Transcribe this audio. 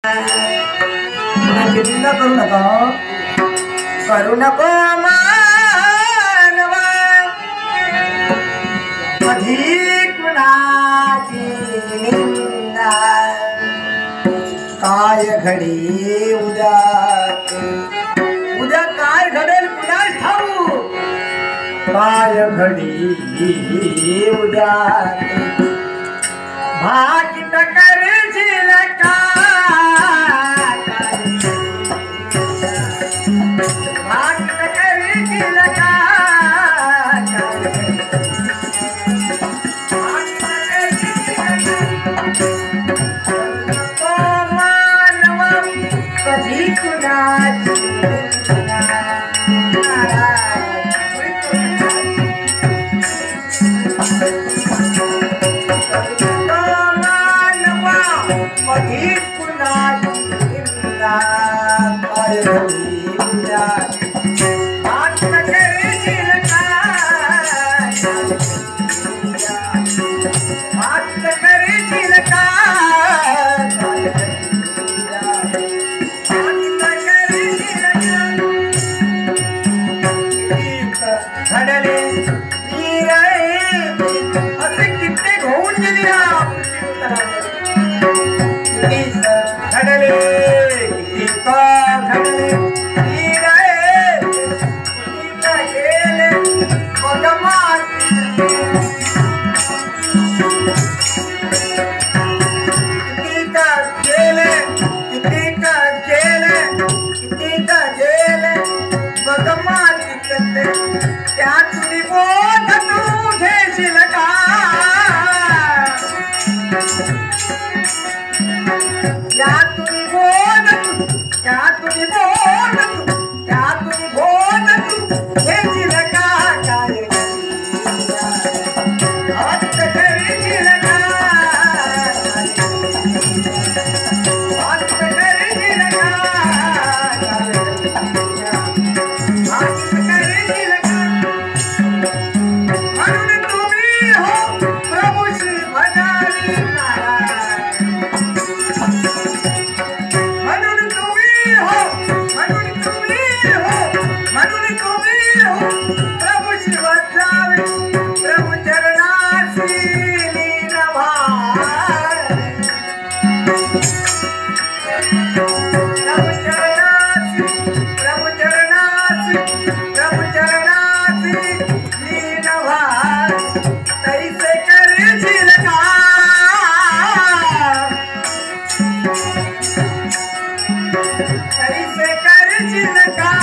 कोणाची निंदा करू नका, करू नको मानवा, कधी कुणाची निंदा, काय घडी उद्या, उद्या काय घडेल कुणास ठाऊक, काय घडी उद्या भाकित करशील का, भाकित करशील का, मानवा कधी कुणाची कधी कुणाची निंदा, काय घडी उद्या भाकित करशील का, भाकित करशील का, घडले असे कित्येक होऊन गेले, घडले किती घडले गेले पगमार, गेले किती गेले, किती गेले पगमार, त्या तुझी बोध तू घेशील का, त्या तुझी बोध तू, त्या तुझी बोध तू, त्या तुझी बोध तू घेशील का, काय हस्त करशील का, हस्त करशील का, हस्त करशील का, म्हणून तुम्ही हो प्रभू श्री भजारी महाराज, म्हणून तुम्ही हो, म्हणून तुम्ही हो, म्हणून तुम्ही हो प्रभू श्री भजारी, प्रभू चरणासी लीन व्हावे, प्रभू चरणासी, प्रभू चरणासी, प्रभू चरणासी लीन व्हावे, तैसे करशील का, तैसे करशील का,